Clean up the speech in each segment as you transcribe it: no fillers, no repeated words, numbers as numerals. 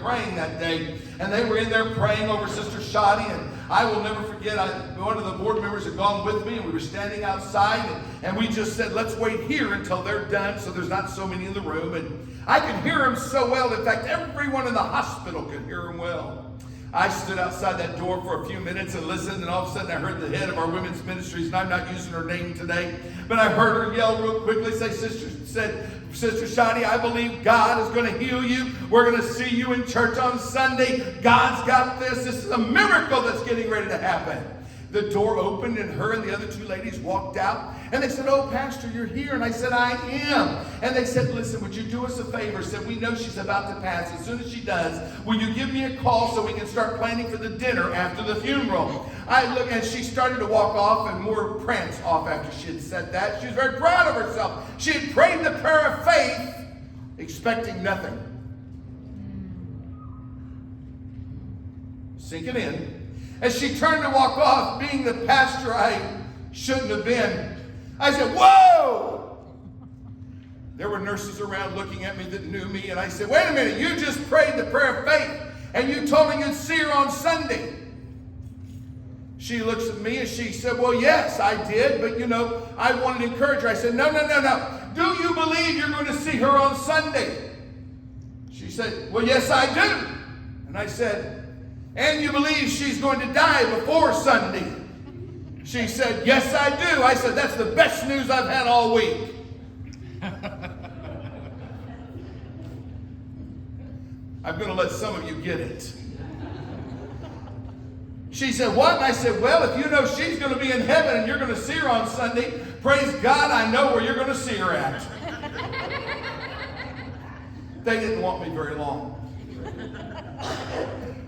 praying that day. And they were in there praying over Sister Shadi. And I will never forget, one of the board members had gone with me, and we were standing outside. And we just said, let's wait here until they're done so there's not so many in the room. And I could hear him so well. In fact, everyone in the hospital could hear him well. I stood outside that door for a few minutes and listened, and all of a sudden I heard the head of our women's ministries, and I'm not using her name today, but I heard her yell real quickly, Sister Shadi, I believe God is going to heal you. We're going to see you in church on Sunday. God's got this. This is a miracle that's getting ready to happen. The door opened, and her and the other two ladies walked out. And they said, oh, Pastor, you're here. And I said, I am. And they said, listen, would you do us a favor? Said, we know she's about to pass. As soon as she does, will you give me a call so we can start planning for the dinner after the funeral? I look, and she started to walk off and more prance off after she had said that. She was very proud of herself. She had prayed the prayer of faith, expecting nothing. Sink it in. As she turned to walk off, being the pastor I shouldn't have been, I said, whoa! There were nurses around looking at me that knew me, and I said, wait a minute, you just prayed the prayer of faith, and you told me you'd see her on Sunday. She looks at me and she said, well, yes, I did, but I wanted to encourage her. I said, no. Do you believe you're going to see her on Sunday? She said, well, yes, I do. And I said, and you believe she's going to die before Sunday? She said, yes, I do. I said, that's the best news I've had all week. I'm going to let some of you get it. She said, what? And I said, well, if you know she's going to be in heaven and you're going to see her on Sunday, praise God, I know where you're going to see her at. They didn't want me very long.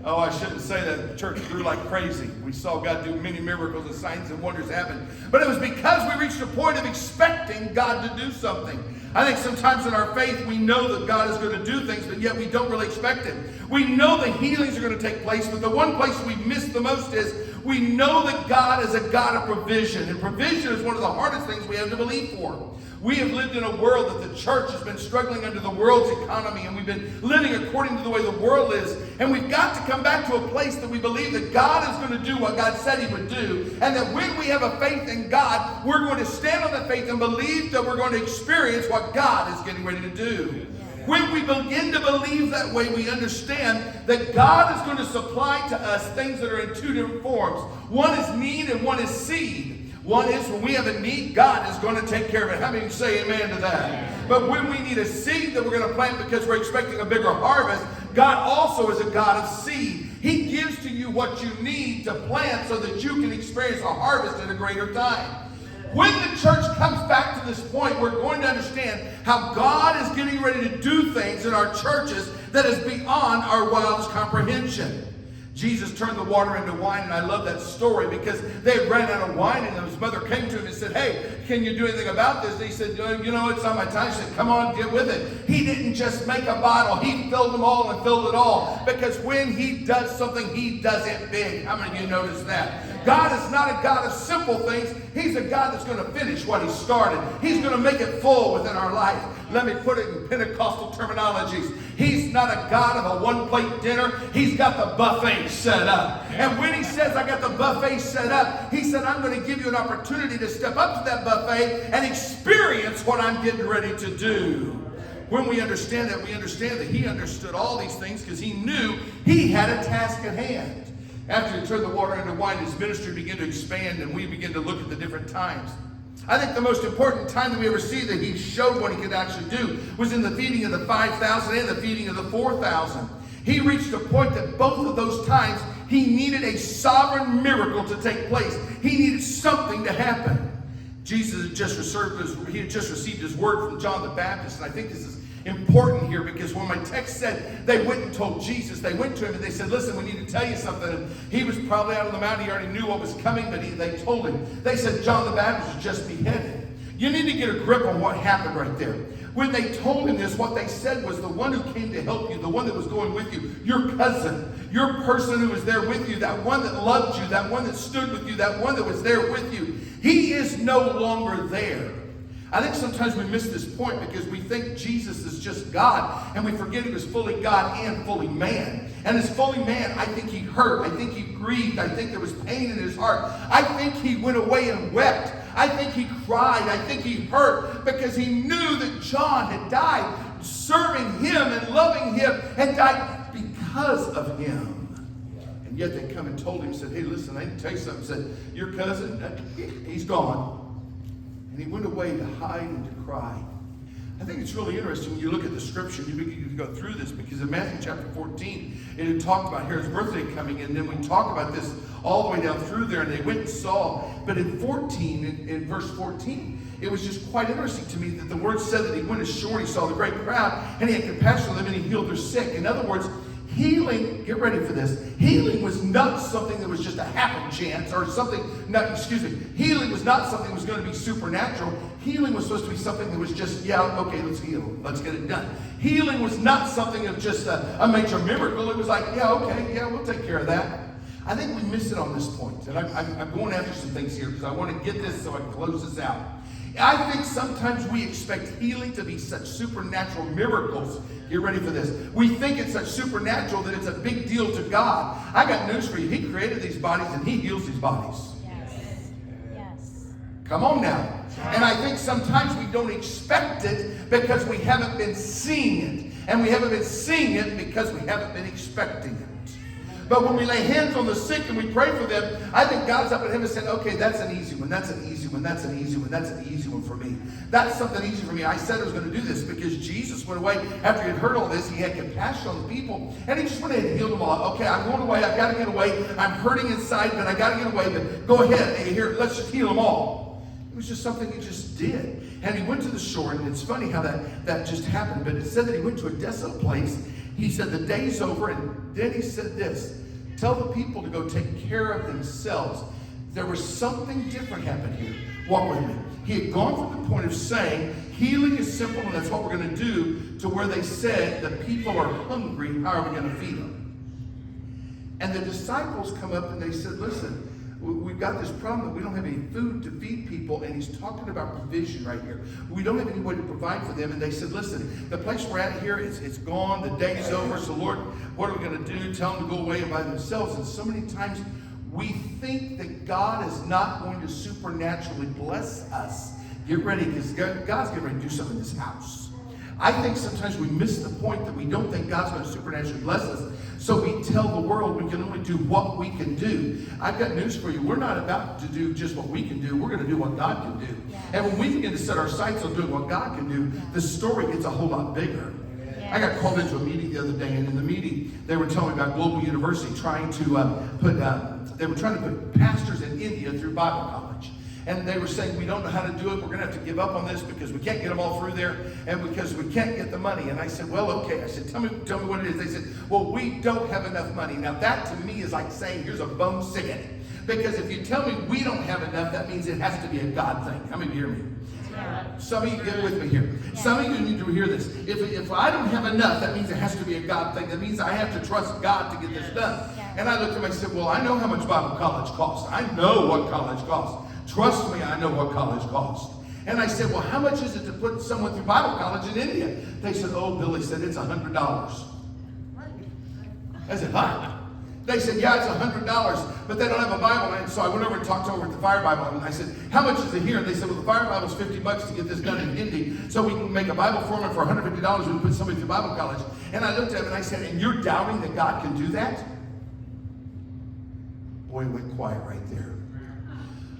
Oh, I shouldn't say that. The church grew like crazy. We saw God do many miracles and signs and wonders happen. But it was because we reached a point of expecting God to do something. I think sometimes in our faith we know that God is going to do things, but yet we don't really expect it. We know the healings are going to take place, but the one place we miss the most is we know that God is a God of provision. And provision is one of the hardest things we have to believe for. We have lived in a world that the church has been struggling under the world's economy, and we've been living according to the way the world is. And we've got to come back to a place that we believe that God is going to do what God said he would do, and that when we have a faith in God, we're going to stand on that faith and believe that we're going to experience what God is getting ready to do. When we begin to believe that way, we understand that God is going to supply to us things that are in two different forms. One is need and one is seed. One is when we have a need, God is going to take care of it. How many of you say amen to that? But when we need a seed that we're going to plant because we're expecting a bigger harvest, God also is a God of seed. He gives to you what you need to plant so that you can experience a harvest at a greater time. When the church comes back to this point, we're going to understand how God is getting ready to do things in our churches that is beyond our wildest comprehension. Jesus turned the water into wine, and I love that story because they had ran out of wine, and his mother came to him and said, hey, can you do anything about this? And he said, it's on my time. She said, come on, get with it. He didn't just make a bottle. He filled them all and filled it all, because when he does something, he does it big. How many of you notice that? God is not a God of simple things. He's a God that's going to finish what he started. He's going to make it full within our life. Let me put it in Pentecostal terminologies. He's not a God of a one-plate dinner. He's got the buffet set up. And when he says, I got the buffet set up, he said, I'm going to give you an opportunity to step up to that buffet and experience what I'm getting ready to do. When we understand that, we understand that he understood all these things because he knew he had a task at hand. After he turned the water into wine, his ministry began to expand, and we began to look at the different times. I think the most important time that we ever see that he showed what he could actually do was in the feeding of the 5,000 and the feeding of the 4,000. He reached a point that both of those times he needed a sovereign miracle to take place. He needed something to happen. Jesus had just received his word from John the Baptist, and I think this is important here because when my text said they went and told Jesus, they went to him and they said, listen, we need to tell you something. And he was probably out on the mountain. He already knew what was coming, but they told him. They said, John the Baptist was just beheaded. You need to get a grip on what happened right there. When they told him this, what they said was the one who came to help you, the one that was going with you, your cousin, your person who was there with you, that one that loved you, that one that stood with you, that one that was there with you, he is no longer there. I think sometimes we miss this point because we think Jesus is just God, and we forget he was fully God and fully man. And as fully man, I think he hurt. I think he grieved. I think there was pain in his heart. I think he went away and wept. I think he cried. I think he hurt because he knew that John had died serving him and loving him and died because of him. And yet they come and told him, said, hey, listen, I need to tell you something. Said, your cousin, he's gone. And he went away to hide and to cry. I think it's really interesting when you look at the scripture, you begin to go through this, because in Matthew chapter 14, it had talked about Herod's birthday coming, and then we talk about this all the way down through there, and they went and saw. But in 14, in verse 14, it was just quite interesting to me that the word said that he went ashore and he saw the great crowd, and he had compassion on them, and he healed their sick. In other words, healing, get ready for this, healing was not something that was just a happen chance or something, healing was not something that was going to be supernatural. Healing was supposed to be something that was just, yeah, okay, let's heal, let's get it done. Healing was not something of just a major miracle. It was like, yeah, okay, yeah, we'll take care of that. I think we miss it on this point, and I'm going after some things here because I want to get this so I can close this out. I think sometimes we expect healing to be such supernatural miracles. Get ready for this. We think it's such supernatural that it's a big deal to God. I got news for you. He created these bodies and he heals these bodies. Yes. Yes. Come on now. And I think sometimes we don't expect it because we haven't been seeing it. And we haven't been seeing it because we haven't been expecting it. But when we lay hands on the sick and we pray for them, I think God's up at him and said, okay, that's an easy one, that's an easy one, that's an easy one, that's an easy one for me. That's something easy for me. I said I was going to do this because Jesus went away after he had heard all this. He had compassion on the people, and he just went ahead and healed them all. Okay, I'm going away. I've got to get away. I'm hurting inside, but I got to get away. But go ahead. Hey, here, let's just heal them all. It was just something he just did. And he went to the shore, and it's funny how that just happened. But it said that he went to a desolate place. He said, the day's over, and then he said this, tell the people to go take care of themselves. There was something different happened here. Walk with me. He had gone from the point of saying, healing is simple and that's what we're going to do, to where they said, the people are hungry, how are we going to feed them? And the disciples come up and they said, listen, we've got this problem that we don't have any food to feed people, and he's talking about provision right here. We don't have any way to provide for them. And they said, listen, the place we're at here, it's gone, the day's over, so Lord, what are we going to do? Tell them to go away and by themselves. And so many times we think that God is not going to supernaturally bless us. Get ready, because God's getting ready to do something in this house. I think sometimes we miss the point that we don't think God's going to supernaturally bless us. So we tell the world we can only do what we can do. I've got news for you. We're not about to do just what we can do. We're going to do what God can do. Yes. And when we begin to set our sights on doing what God can do, the story gets a whole lot bigger. Yes. I got called into a meeting the other day, and in the meeting, they were telling me about Global University trying to put pastors in India through Bible college. And they were saying, we don't know how to do it. We're going to have to give up on this because we can't get them all through there and because we can't get the money. And I said, well, okay. I said, tell me what it is. They said, well, we don't have enough money. Now, that to me is like saying, here's a bum singing. Because if you tell me we don't have enough, that means it has to be a God thing. How many hear me? Yeah. Some of you get with me here. Yeah. Some of you need to hear this. If I don't have enough, that means it has to be a God thing. That means I have to trust God to get this done. Yeah. And I looked at him and I said, well, I know how much Bible college costs. I know what college costs. Trust me, I know what college costs. And I said, well, how much is it to put someone through Bible college in India? They said, oh, Billy said, it's $100. I said, huh? They said, yeah, it's $100, but they don't have a Bible. And so I went over and talked over at the Fire Bible, and I said, how much is it here? And they said, well, the Fire Bible's $50 to get this done in Hindi, so we can make a Bible for them for $150. We can put somebody through Bible college. And I looked at him and I said, and you're doubting that God can do that? Boy, it went quiet right there.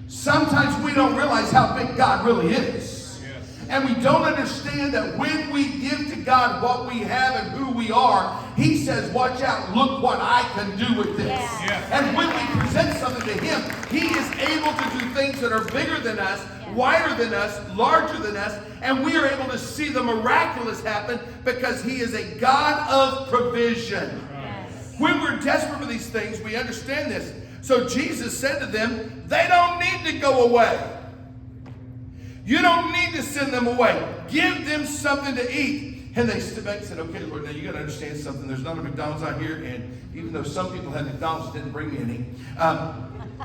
Sometimes we don't realize how big God really is. Yes. And we don't understand that when we give to God what we have and who we are, he says, watch out, look what I can do with this. Yeah. Yeah. And when we present something to him, he is able to do things that are bigger than us, wider than us, larger than us, and we are able to see the miraculous happen because he is a God of provision. Yes. When we're desperate for these things, we understand this. So Jesus said to them, they don't need to go away. You don't need to send them away. Give them something to eat. And they stood back and said, okay, Lord, now you got to understand something. There's not a McDonald's out here, and even though some people had McDonald's, didn't bring me any.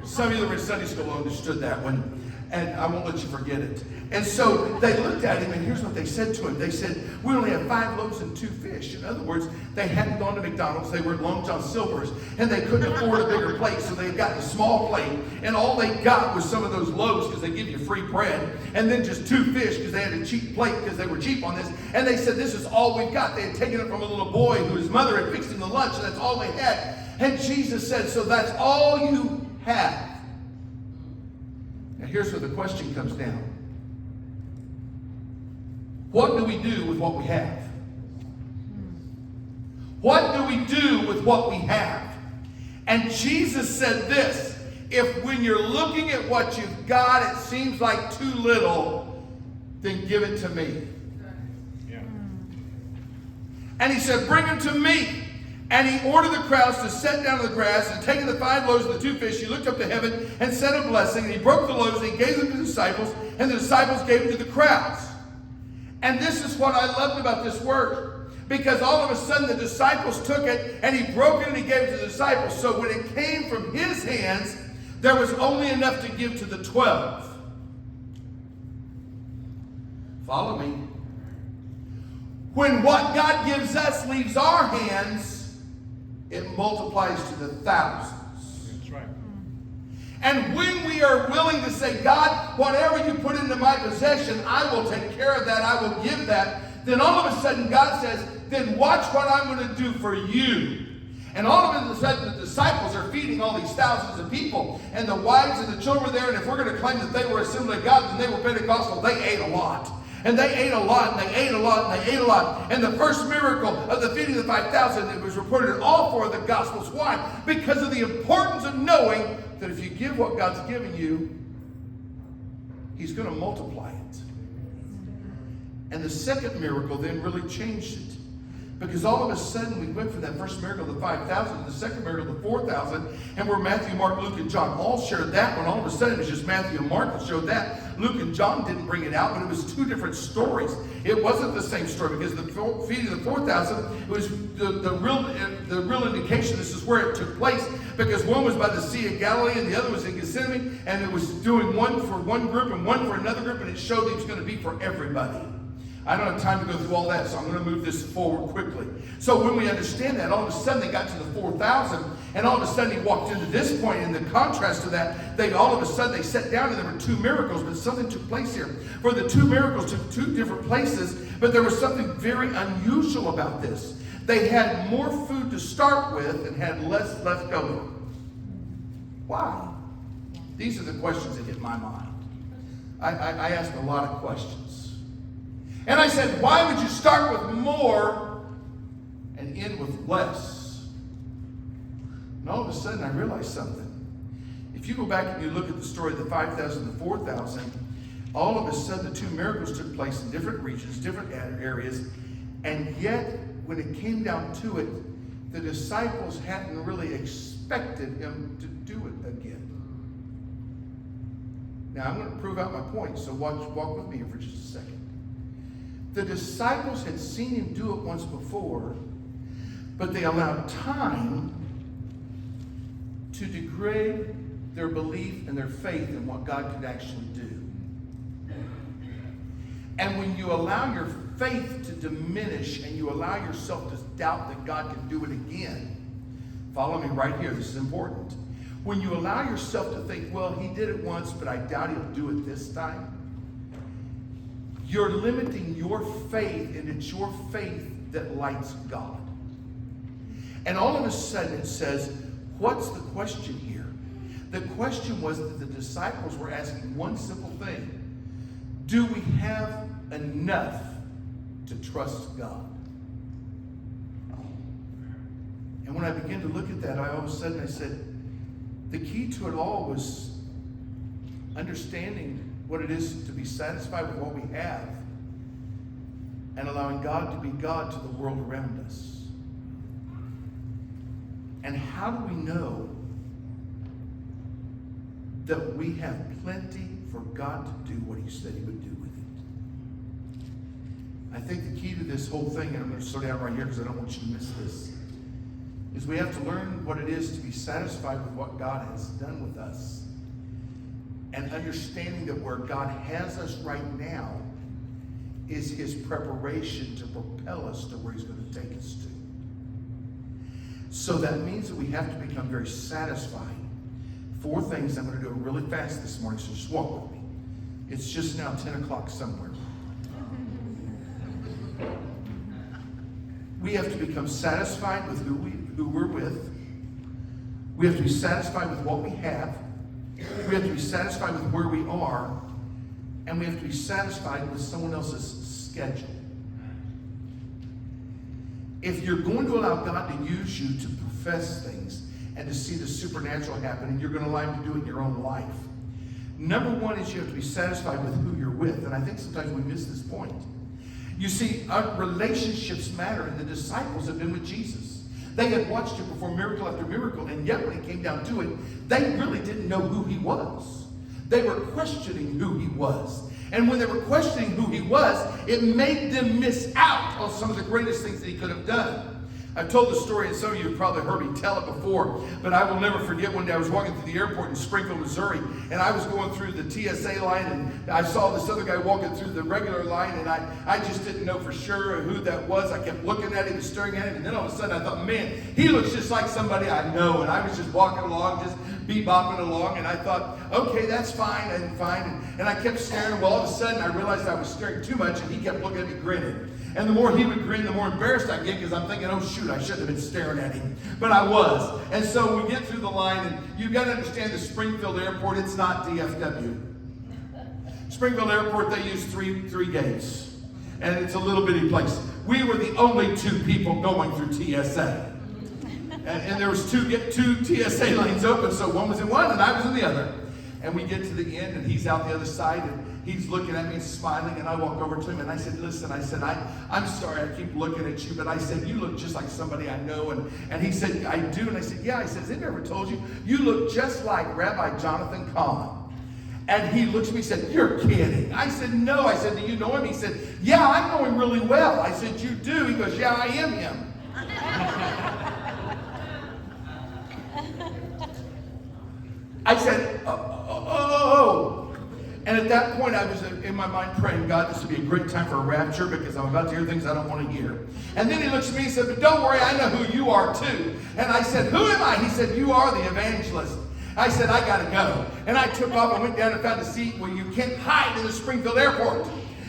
Some of you that were in Sunday school understood that one. And I won't let you forget it. And so they looked at him, and here's what they said to him. They said, we only have 5 loaves and 2 fish. In other words, they hadn't gone to McDonald's. They were at Long John Silver's, and they couldn't afford a bigger plate, so they got a small plate. And all they got was some of those loaves because they give you free bread, and then just 2 fish because they had a cheap plate because they were cheap on this. And they said, this is all we've got. They had taken it from a little boy whose mother had fixed him the lunch, and that's all they had. And Jesus said, so that's all you have. Now here's where the question comes down. What do we do with what we have? What do we do with what we have? And Jesus said this, if when you're looking at what you've got, it seems like too little, then give it to me. Yeah. And he said, bring them to me. And he ordered the crowds to sit down on the grass, and taking the 5 loaves and the 2 fish, he looked up to heaven and said a blessing, and he broke the loaves and he gave them to the disciples, and the disciples gave them to the crowds. And this is what I loved about this word, because all of a sudden the disciples took it and he broke it and he gave it to the disciples. So when it came from his hands, there was only enough to give to the 12. Follow me. When what God gives us leaves our hands, it multiplies to the thousands. That's right. And when we are willing to say, God, whatever you put into my possession, I will take care of that, I will give that, then all of a sudden God says, then watch what I'm going to do for you. And all of a sudden the disciples are feeding all these thousands of people, and the wives and the children were there, and if we're going to claim that they were Assembly of God, then they were Pentecostal. They ate a lot. And they ate a lot, and they ate a lot, and they ate a lot. And the first miracle of the feeding of the 5,000, it was reported in all 4 of the Gospels. Why? Because of the importance of knowing that if you give what God's given you, He's going to multiply it. And the second miracle then really changed it. Because all of a sudden we went from that first miracle of the 5,000 to the second miracle of the 4,000, and where Matthew, Mark, Luke, and John all shared that one. All of a sudden it was just Matthew and Mark that showed that. Luke and John didn't bring it out, but it was 2 different stories. It wasn't the same story, because the feeding of the 4,000, it was the real indication this is where it took place, because one was by the Sea of Galilee and the other was in Gethsemane, and it was doing one for one group and one for another group, and it showed that it was going to be for everybody. I don't have time to go through all that, so I'm going to move this forward quickly. So when we understand that, all of a sudden they got to the 4,000, and all of a sudden he walked into this point, and the contrast to that, all of a sudden they sat down, and there were 2 miracles, but something took place here. For the 2 miracles took 2 different places, but there was something very unusual about this. They had more food to start with and had less left over. Why? These are the questions that hit my mind. I asked a lot of questions. And I said, why would you start with more and end with less? And all of a sudden I realized something. If you go back and you look at the story of the 5,000 and the 4,000, all of a sudden the 2 miracles took place in different regions, different areas, and yet when it came down to it, the disciples hadn't really expected him to do it again. Now I'm going to prove out my point, so walk with me here for just a second. The disciples had seen him do it once before, but they allowed time to degrade their belief and their faith in what God could actually do. And when you allow your faith to diminish and you allow yourself to doubt that God can do it again, follow me right here, this is important. When you allow yourself to think, well, he did it once, but I doubt he'll do it this time, you're limiting your faith, and it's your faith that lights God. And all of a sudden it says, what's the question here? The question was that the disciples were asking one simple thing. Do we have enough to trust God? And when I began to look at that, all of a sudden I said, the key to it all was understanding what it is to be satisfied with what we have and allowing God to be God to the world around us. And how do we know that we have plenty for God to do what he said he would do with it? I think the key to this whole thing, and I'm going to slow down right here because I don't want you to miss this, is we have to learn what it is to be satisfied with what God has done with us and understanding that where God has us right now is his preparation to propel us to where he's going to take us to. So that means that we have to become very satisfied. 4 things. I'm going to do it really fast this morning, so just walk with me. It's just now 10 o'clock somewhere. We have to become satisfied with who we're with. We have to be satisfied with what we have. We have to be satisfied with where we are. And we have to be satisfied with someone else's schedule. If you're going to allow God to use you to profess things and to see the supernatural happen, and you're going to allow him to do it in your own life, number 1 is you have to be satisfied with who you're with. And I think sometimes we miss this point. You see, our relationships matter, and the disciples have been with Jesus. They had watched him perform miracle after miracle, and yet when it came down to it, they really didn't know who he was. They were questioning who he was. And when they were questioning who he was, it made them miss out on some of the greatest things that he could have done. I've told the story, and some of you have probably heard me tell it before, but I will never forget one day I was walking through the airport in Springfield, Missouri, and I was going through the TSA line, and I saw this other guy walking through the regular line, and I just didn't know for sure who that was. I kept looking at him and staring at him, and then all of a sudden I thought, man, he looks just like somebody I know. And I was just walking along, just bebopping along, and I thought, okay, that's fine, and I kept staring. Well, all of a sudden I realized I was staring too much, and he kept looking at me grinning. And the more he would grin, the more embarrassed I get, because I'm thinking, oh shoot, I shouldn't have been staring at him. But I was. And so we get through the line, and you've got to understand the Springfield Airport, it's not DFW. Springfield Airport, they use three gates. And it's a little bitty place. We were the only 2 people going through TSA. And there was two TSA lanes open, so one was in one and I was in the other. And we get to the end, and he's out the other side, and he's looking at me and smiling, and I walk over to him, and I said, listen, I'm sorry I keep looking at you, but I said, you look just like somebody I know. And he said, I do. And I said, yeah. I said, has anybody ever told you, you look just like Rabbi Jonathan Cahn? And he looks at me and said, you're kidding. I said, no. I said, do you know him? He said, yeah, I know him really well. I said, you do? He goes, yeah, I am him. I said, oh. And at that point, I was in my mind praying, God, this would be a great time for a rapture, because I'm about to hear things I don't want to hear. And then he looks at me and said, but don't worry, I know who you are too. And I said, who am I? He said, you are the evangelist. I said, I got to go. And I took off and went down and found a seat where you can't hide in the Springfield Airport.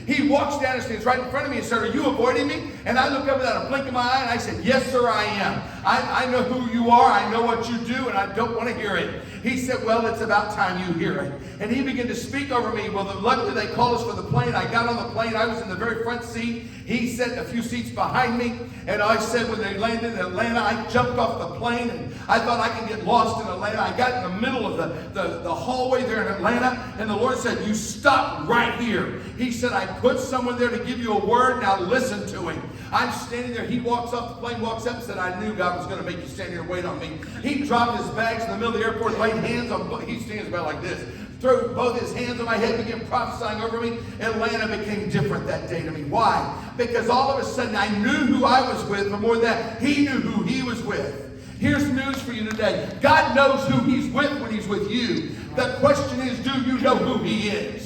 He walks down and stands right in front of me and said, are you avoiding me? And I looked up without a blink of my eye, and I said, yes, sir, I am. I know who you are. I know what you do, and I don't want to hear it. He said, well, it's about time you hear it. And he began to speak over me. Well, luckily they called us for the plane. I got on the plane. I was in the very front seat. He sat a few seats behind me. And I said, when they landed in Atlanta, I jumped off the plane, and I thought I could get lost in Atlanta. I got in the middle of the hallway there in Atlanta, and the Lord said, you stop right here. He said, I put someone there to give you a word. Now listen to him. I'm standing there. He walks off the plane, walks up and said, I knew God was going to make you stand here and wait on me. He dropped his bags in the middle of the airport, laid hands on, he stands about like this, threw both his hands on my head, began prophesying over me. Atlanta became different that day to me. Why? Because all of a sudden I knew who I was with, but more than that, he knew who he was with. Here's news for you today. God knows who he's with when he's with you. The question is, do you know who he is?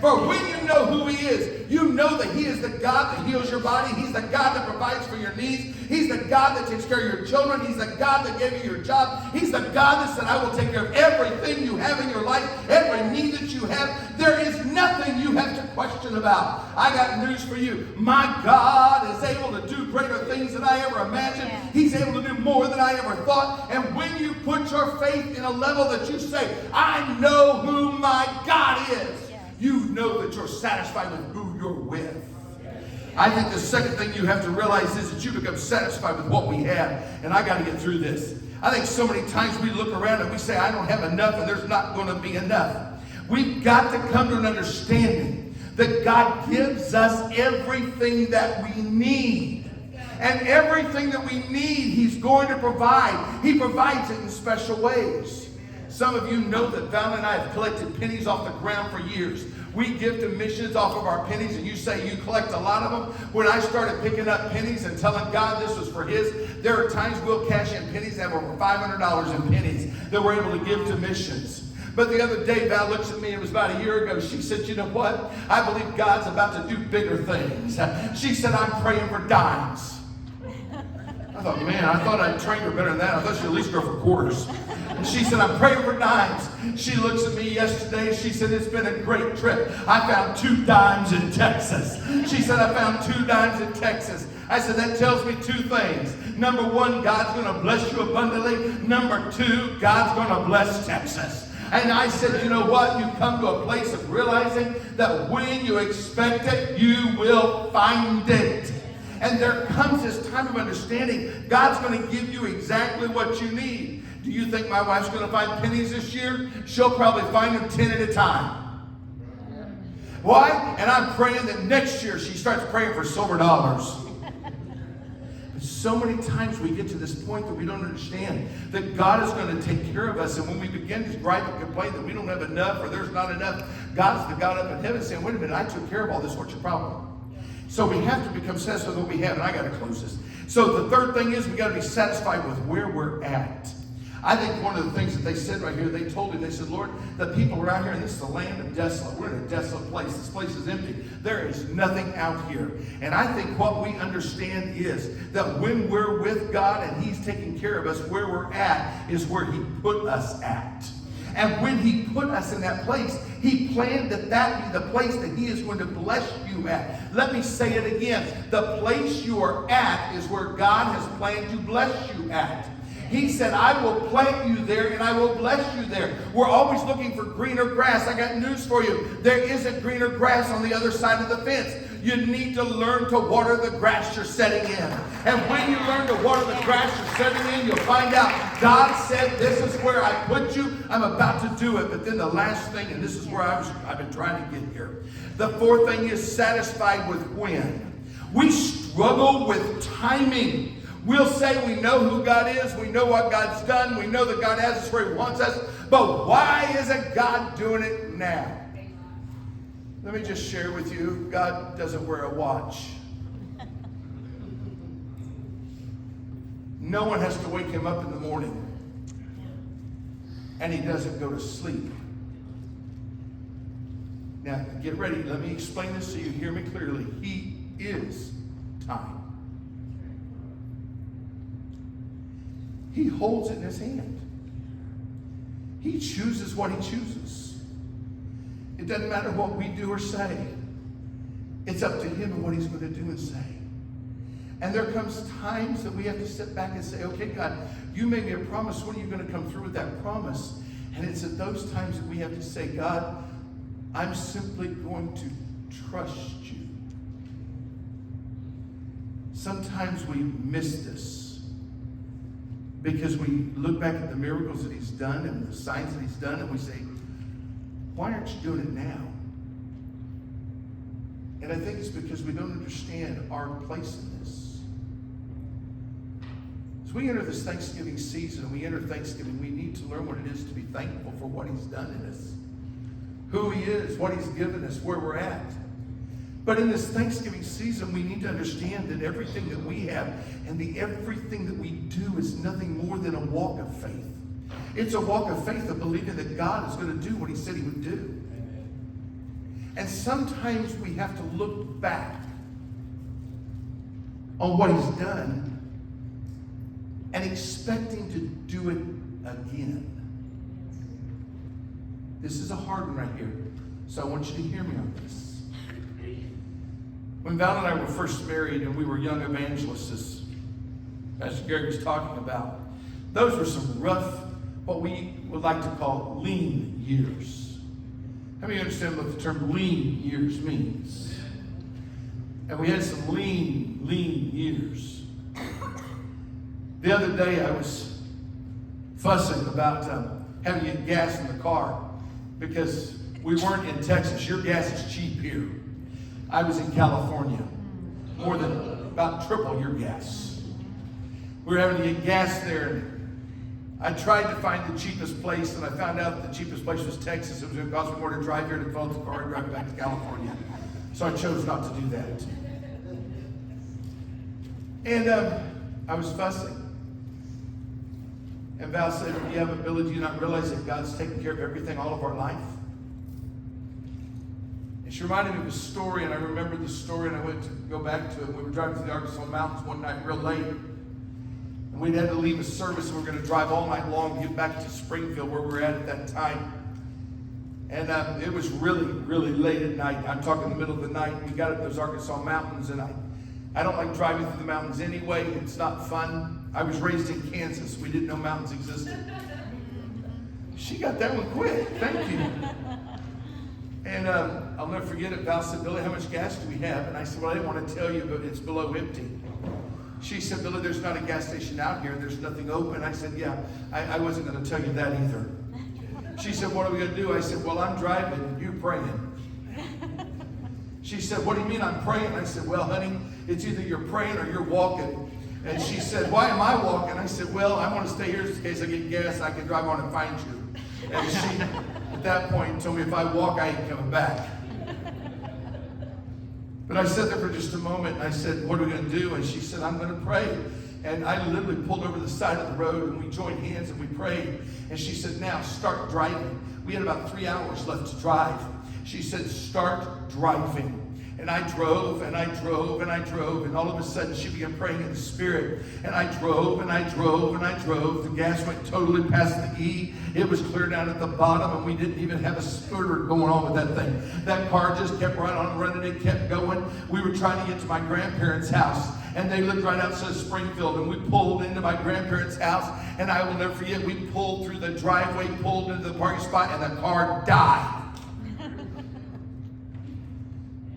For when you know who he is, you know that he is the God that heals your body. He's the God that provides for your needs. He's the God that takes care of your children. He's the God that gave you your job. He's the God that said, I will take care of everything you have in your life, every need that you have. There is nothing you have to question about. I got news for you. My God is able to do greater things than I ever imagined. Yeah. He's able to do more than I ever thought. And when you put your faith in a level that you say, I know who my God is, you know that you're satisfied with who you're with. I think the second thing you have to realize is that you become satisfied with what we have. And I got to get through this. I think so many times we look around and we say, I don't have enough, and there's not going to be enough. We've got to come to an understanding that God gives us everything that we need. And everything that we need, he's going to provide. He provides it in special ways. Some of you know that Val and I have collected pennies off the ground for years. We give to missions off of our pennies, and you say you collect a lot of them. When I started picking up pennies and telling God this was for his, there are times we'll cash in pennies that have over $500 in pennies that we're able to give to missions. But the other day, Val looks at me, and it was about a year ago. She said, you know what? I believe God's about to do bigger things. She said, I'm praying for dimes. I thought, man, I thought I'd trained her better than that. I thought she'd at least go for quarters. And she said, I'm praying for dimes. She looks at me yesterday and she said, it's been a great trip. I found 2 dimes in Texas. She said, I found 2 dimes in Texas. I said, that tells me 2 things. Number 1, God's going to bless you abundantly. Number 2, God's going to bless Texas. And I said, you know what? You come to a place of realizing that when you expect it, you will find it. And there comes this time of understanding. God's going to give you exactly what you need. Do you think my wife's going to find pennies this year? She'll probably find them 10 at a time. Why? And I'm praying that next year she starts praying for silver dollars. So many times we get to this point that we don't understand that God is going to take care of us. And when we begin to gripe and complain that we don't have enough or there's not enough, God's the God up in heaven saying, wait a minute, I took care of all this. What's your problem? So we have to become satisfied with what we have. And I got to close this. So the third thing is we got to be satisfied with where we're at. I think one of the things that they said right here, they told him, they said, Lord, the people are out here, and this is the land of desolate. We're in a desolate place. This place is empty. There is nothing out here. And I think what we understand is that when we're with God and he's taking care of us, where we're at is where he put us at. And when he put us in that place, he planned that that be the place that he is going to bless you at. Let me say it again. The place you are at is where God has planned to bless you at. He said, I will plant you there and I will bless you there. We're always looking for greener grass. I got news for you. There isn't greener grass on the other side of the fence. You need to learn to water the grass you're setting in. And when you learn to water the grass you're setting in, you'll find out God said, this is where I put you. I'm about to do it. But then the last thing, and this is where I've been trying to get here. The fourth thing is satisfied with when. We struggle with timing. We'll say we know who God is, we know what God's done, we know that God has us where he wants us, but why isn't God doing it now? Let me just share with you, God doesn't wear a watch. No one has to wake him up in the morning. And he doesn't go to sleep. Now, get ready. Let me explain this so you hear me clearly. He is time. He holds it in his hand. He chooses what he chooses. It doesn't matter what we do or say. It's up to him and what he's going to do and say. And there comes times that we have to sit back and say, okay, God, you made me a promise. When are you going to come through with that promise? And it's at those times that we have to say, God, I'm simply going to trust you. Sometimes we miss this because we look back at the miracles that he's done and the signs that he's done, and we say, why aren't you doing it now? And I think it's because we don't understand our place in this. As we enter this Thanksgiving season, we enter Thanksgiving, we need to learn what it is to be thankful for what he's done in us. Who he is, what he's given us, where we're at. But in this Thanksgiving season, we need to understand that everything that we have and everything that we do is nothing more than a walk of faith. It's a walk of faith of believing that God is going to do what he said he would do. And sometimes we have to look back on what he's done and expecting to do it again. This is a hard one right here. So I want you to hear me on this. When Val and I were first married and we were young evangelists, as Pastor Gary was talking about, those were some rough, what we would like to call lean years. How many understand what the term lean years means? And we had some lean years. The other day I was fussing about having to get gas in the car because we weren't in Texas. Your gas is cheap here. I was in California, more than about triple your gas. We were having to get gas there, and I tried to find the cheapest place, and I found out the cheapest place was Texas. It was going to cost me more to drive here to fill up the car and drive back to California. So I chose not to do that. And I was fussing. And Val said, yeah, but Billy, do you not realize that God's taking care of everything all of our life? And she reminded me of a story, and I remembered the story, and I went to go back to it. We were driving through the Arkansas Mountains one night real late. And we'd had to leave a service, and we were going to drive all night long to get back to Springfield, where we were at that time. And it was really, really late at night. I'm talking the middle of the night. We got up those Arkansas mountains, and I don't like driving through the mountains anyway. It's not fun. I was raised in Kansas. We didn't know mountains existed. She got that one quick. Thank you. And I'll never forget it. Val said, Billy, how much gas do we have? And I said, well, I didn't want to tell you, but it's below empty. She said, Billy, there's not a gas station out here. There's nothing open. I said, yeah, I wasn't going to tell you that either. She said, what are we going to do? I said, well, I'm driving and you're praying. She said, what do you mean I'm praying? I said, well, honey, it's either you're praying or you're walking. And she said, why am I walking? I said, well, I want to stay here just in case I get gas. I can drive on and find you. And she, at that point, told me if I walk, I ain't coming back. But I sat there for just a moment, and I said, what are we going to do? And she said, I'm going to pray. And I literally pulled over the side of the road, and we joined hands, and we prayed. And she said, now start driving. We had about 3 hours left to drive. She said, start driving. And I drove, and I drove, and I drove, and all of a sudden she began praying in the Spirit. And I drove, and I drove, and I drove. The gas went totally past the E. It was clear down at the bottom, and we didn't even have a spurter going on with that thing. That car just kept right on running. It kept going. We were trying to get to my grandparents' house, and they lived right outside of Springfield, and we pulled into my grandparents' house, and I will never forget, we pulled through the driveway, pulled into the parking spot, and the car died.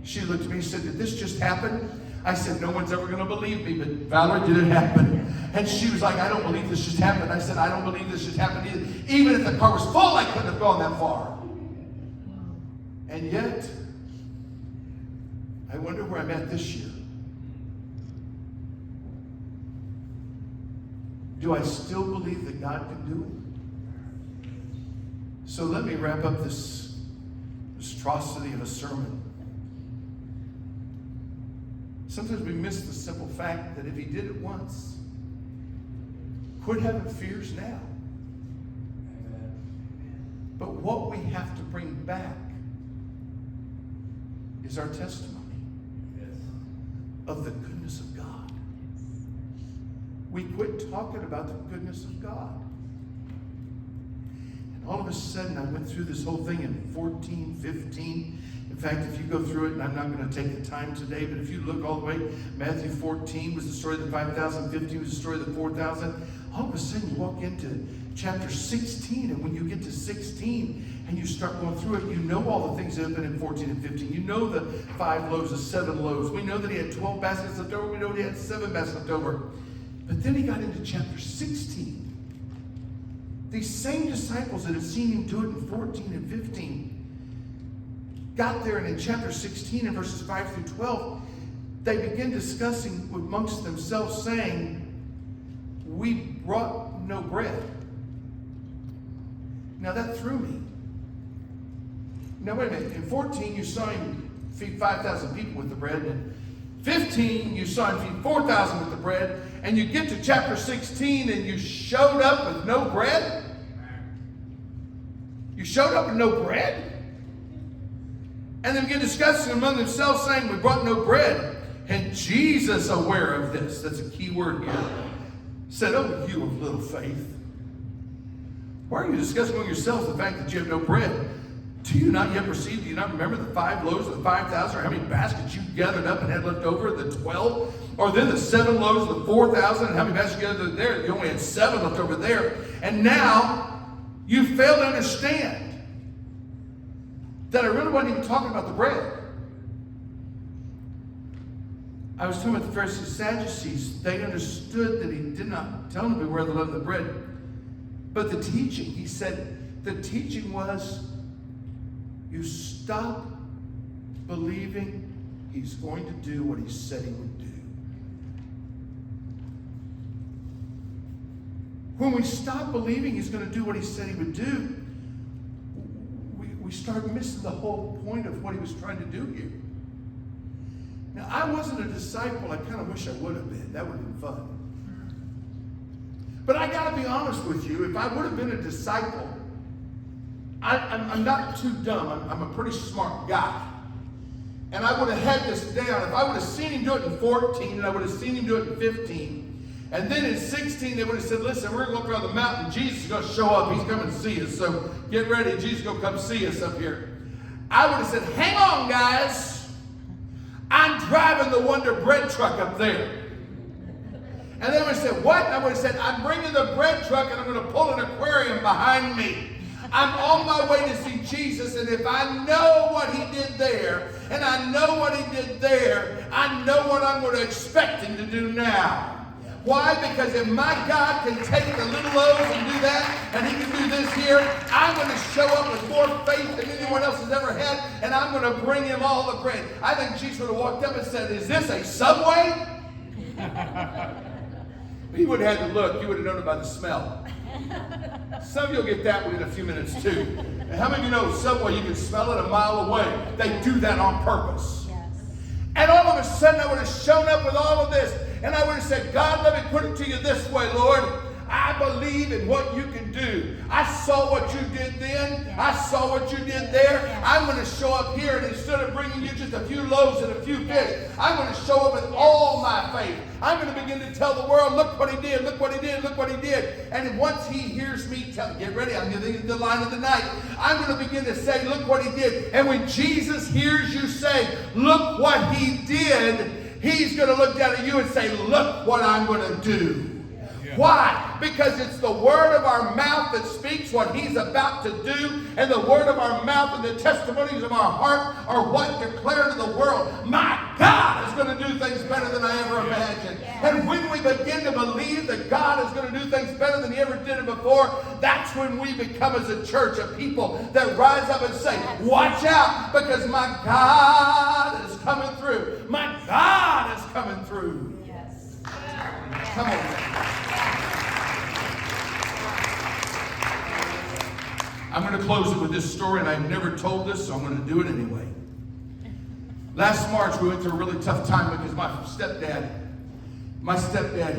She looked at me and said, did this just happen? I said, no one's ever going to believe me, but Valerie, did it happen? And she was like, I don't believe this just happened. I said, I don't believe this just happened either. Even if the car was full, I couldn't have gone that far. And yet, I wonder where I'm at this year. Do I still believe that God can do it? So let me wrap up this atrocity of a sermon. Sometimes we miss the simple fact that if he did it once, quit having fears now. But what we have to bring back is our testimony of the goodness of God. We quit talking about the goodness of God. And all of a sudden, I went through this whole thing in 14, 15. In fact, if you go through it, and I'm not going to take the time today, but if you look all the way, Matthew 14 was the story of the 5,000, 15 was the story of the 4,000. All of a sudden, you walk into chapter 16, and when you get to 16 and you start going through it, you know all the things that have been in 14 and 15. You know the 5 loaves, the 7 loaves. We know that he had 12 baskets left over. We know that he had 7 baskets left over. But then he got into chapter 16. These same disciples that had seen him do it in 14 and 15 got there, and in chapter 16 and verses 5 through 12, they begin discussing amongst themselves, saying, we brought no bread. Now that threw me. Now wait a minute. In 14, you saw him feed 5,000 people with the bread. And 15, you saw him feed 4,000 with the bread. And you get to chapter 16, and you showed up with no bread? You showed up with no bread? And they begin discussing among themselves, saying, we brought no bread. And Jesus, aware of this, that's a key word here, said, oh, you of little faith. Why are you discussing among yourselves the fact that you have no bread? Do you not yet perceive? Do you not remember the 5 loaves of the 5,000, or how many baskets you gathered up and had left over, the 12? Or then the 7 loaves of the 4,000, and how many baskets you gathered there? You only had 7 left over there. And now you fail to understand that I really wasn't even talking about the bread. I was talking about the Pharisees and Sadducees. They understood that he did not tell them to beware of the leaven of the bread. But the teaching, he said, the teaching was, you stop believing he's going to do what he said he would do. When we stop believing he's going to do what he said he would do, we start missing the whole point of what he was trying to do here. Now, I wasn't a disciple. I kind of wish I would have been. That would have been fun. But I got to be honest with you, if I would have been a disciple, I'm not too dumb. I'm a pretty smart guy. And I would have had this down. If I would have seen him do it in 14, and I would have seen him do it in 15, and then in 16, they would have said, listen, we're going to go up around the mountain. Jesus is going to show up. He's coming to see us. So get ready. Jesus is going to come see us up here. I would have said, hang on, guys. I'm driving the Wonder Bread truck up there. And they would have said, what? And I would have said, I'm bringing the bread truck, and I'm going to pull an aquarium behind me. I'm on my way to see Jesus, and if I know what he did there, and I know what he did there, I know what I'm going to expect him to do now. Why? Because if my God can take the little loaves and do that, and he can do this here, I'm going to show up with more faith than anyone else has ever had, and I'm going to bring him all the bread. I think Jesus would have walked up and said, is this a Subway? He would have had to look. You would have known it by the smell. Some of you will get that one in a few minutes too. And how many of you know Subway, you can smell it a mile away? They do that on purpose. Yes. And all of a sudden I would have shown up with all of this, and I would have said, God, let me put it to you this way, Lord. I believe in what you can do. I saw what you did then. Yes. I saw what you did there. Yes. I'm going to show up here, and instead of bringing you just a few loaves and a few fish, I'm going to show up with all my faith. I'm going to begin to tell the world, look what he did, look what he did, look what he did. And once he hears me tell, get ready, I'm giving you the line of the night. I'm going to begin to say, look what he did. And when Jesus hears you say, look what he did, he's going to look down at you and say, look what I'm going to do. Why? Because it's the word of our mouth that speaks what he's about to do, and the word of our mouth and the testimonies of our heart are what declare to the world, my God is going to do things better than I ever imagined. And when we begin to believe that God is going to do things better than he ever did it before, that's when we become as a church of people that rise up and say, watch out, because my God is coming through. My God is coming through. Yes. Come on. I'm going to close it with this story, and I've never told this, so I'm going to do it anyway. Last March, we went through a really tough time because my stepdad,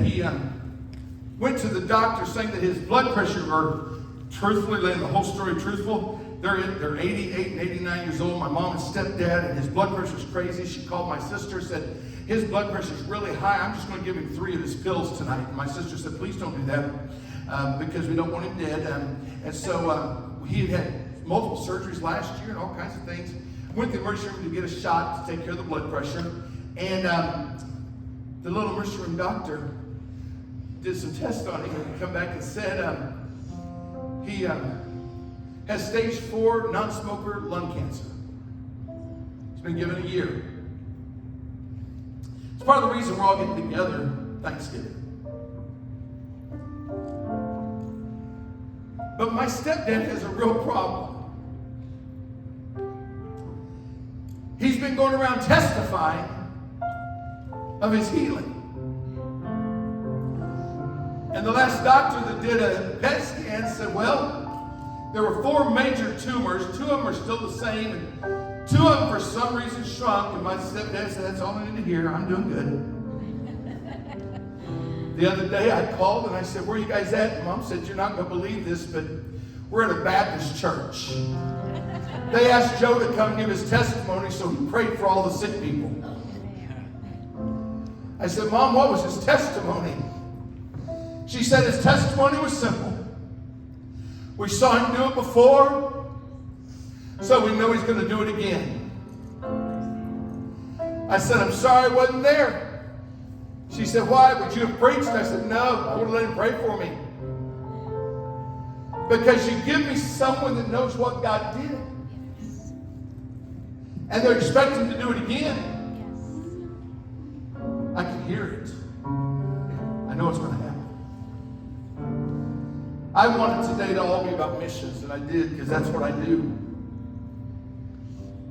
he went to the doctor saying that his blood pressure, or truthfully, letting the whole story truthful, they're 88 and 89 years old, my mom and stepdad, and his blood pressure's crazy. She called my sister, said, his blood pressure's really high. I'm just going to give him 3 of his pills tonight. And my sister said, please don't do that because we don't want him dead. And so he had multiple surgeries last year and all kinds of things. Went to the emergency room to get a shot to take care of the blood pressure. And the little emergency room doctor did some tests on him and come back and said he has stage 4 non-smoker lung cancer. He's been given a year. It's part of the reason we're all getting together Thanksgiving. But my stepdad has a real problem. He's been going around testifying of his healing. And the last doctor that did a PET scan said, well, there were 4 major tumors. 2 of them are still the same, and 2 of them for some reason shrunk. And my stepdad said, that's all I need to hear. I'm doing good. The other day I called and I said, where are you guys at? And Mom said, you're not going to believe this, but we're at a Baptist church. They asked Joe to come give his testimony, so he prayed for all the sick people. I said, Mom, what was his testimony? She said his testimony was simple. We saw him do it before, so we know he's going to do it again. I said, I'm sorry I wasn't there. She said, why? Would you have preached? I said, no, I would have let him pray for me. Because you give me someone that knows what God did. Yes. And they're expecting to do it again. Yes. I can hear it. I know it's going to happen. I wanted today to all be about missions, and I did, because that's what I do.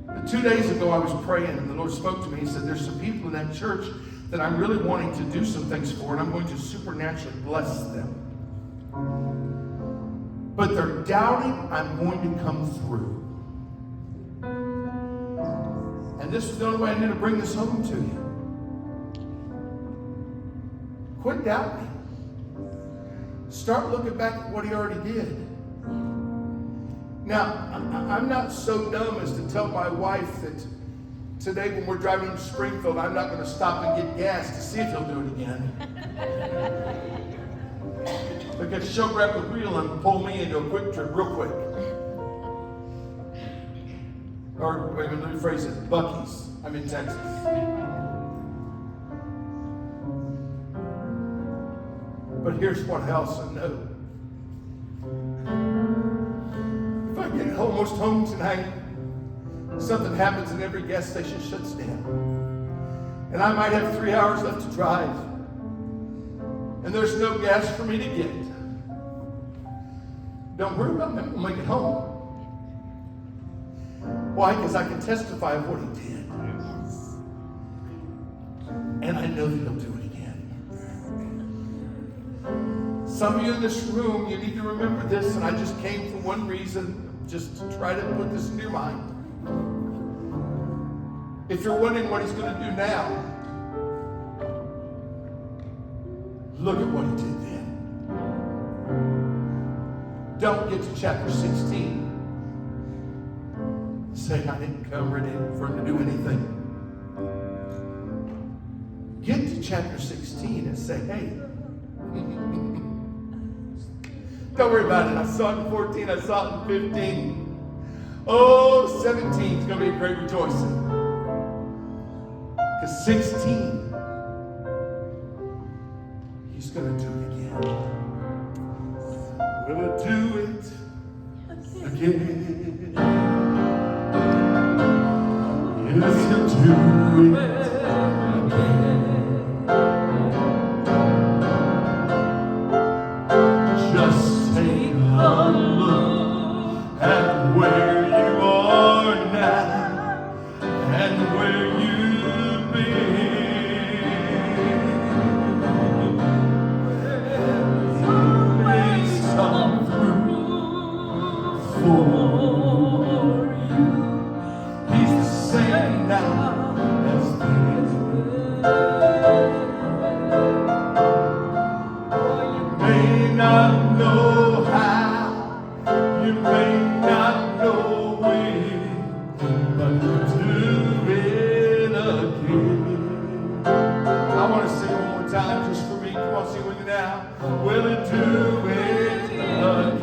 But 2 days ago I was praying, and the Lord spoke to me. He said, there's some people in that church that I'm really wanting to do some things for, and I'm going to supernaturally bless them. But they're doubting I'm going to come through. And this is the only way I need to bring this home to you. Quit doubting. Start looking back at what he already did. Now, I'm not so dumb as to tell my wife that today when we're driving to Springfield, I'm not going to stop and get gas to see if he'll do it again. Because she'll grab the wheel and pull me into a quick trip real quick. Or, wait a minute, let me phrase it. Buc-ee's. I'm in Texas. But here's what else I know. If I get almost home tonight, something happens and every gas station shuts down. And I might have 3 hours left to drive. And there's no gas for me to get. Don't worry about me. We'll make it home. Why? Because I can testify of what he did. Yes. And I know that he'll do it again. Some of you in this room, you need to remember this, and I just came for one reason, just to try to put this in your mind. If you're wondering what he's going to do now, look at what he did then. Don't get to chapter 16 saying I didn't come ready for him to do anything. Get to chapter 16 and say, hey, don't worry about it. I saw it in 14, I saw it in 15. Oh, 17 is going to be a great rejoicing. Because 16, he's going to do it again. Will it do it again? Yes, he'll do it again. Just take a look at where you are now and where you've been. Always come through for you. He's the same now as then. You may not know how, you may not know when, but you'll do it again. I want to sing one more time just for me. Come on, sing with me now. Will it do it again?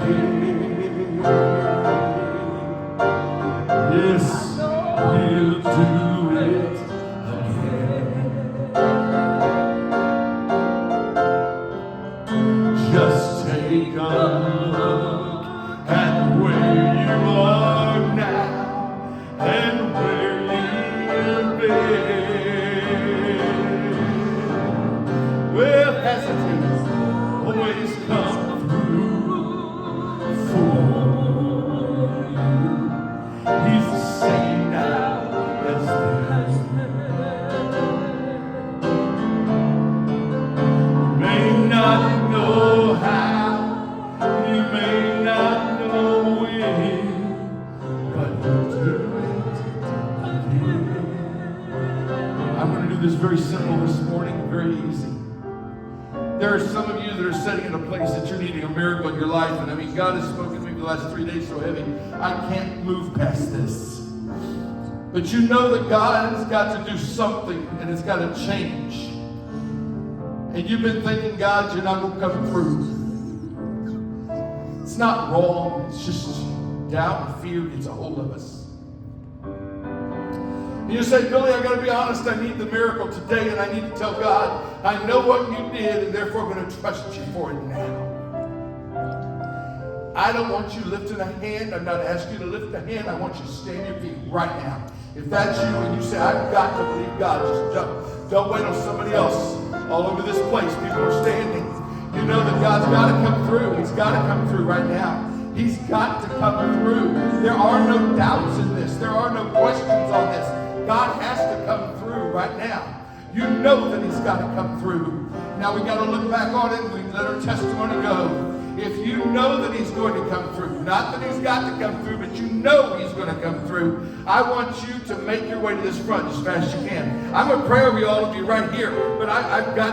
Yes, he'll do it again. Just take a look at where you are now and where you've been. Well, hasn't he always come through for you? He's the same now as then. You may not know how, you may not know when, but you'll do it again. I'm going to do this very simple this morning, very easy. There are some of you that are sitting in a place that you're needing a miracle in your life, and I mean, God has spoken to me the last 3 days so heavy, I can't move past this. But you know that God has got to do something, and it's got to change. And you've been thinking, God, you're not going to come through. It's not wrong. It's just doubt and fear gets a hold of us. And you say, Billy, I got to be honest. I need the miracle today, and I need to tell God, I know what you did, and therefore I'm going to trust you for it now. I don't want you lifting a hand. I'm not asking you to lift a hand. I want you to stand your feet right now. If that's you and you say, I've got to believe God, just don't wait on somebody else. All over this place, people are standing. You know that God's got to come through. He's got to come through right now. He's got to come through. There are no doubts in this. There are no questions on this. God has to come through right now. You know that he's got to come through. Now we got to look back on it and we let our testimony go. If you know that he's going to come through, not that he's got to come through, but you know he's going to come through, I want you to make your way to this front as fast as you can. I'm going to pray over you all of you right here, but I've got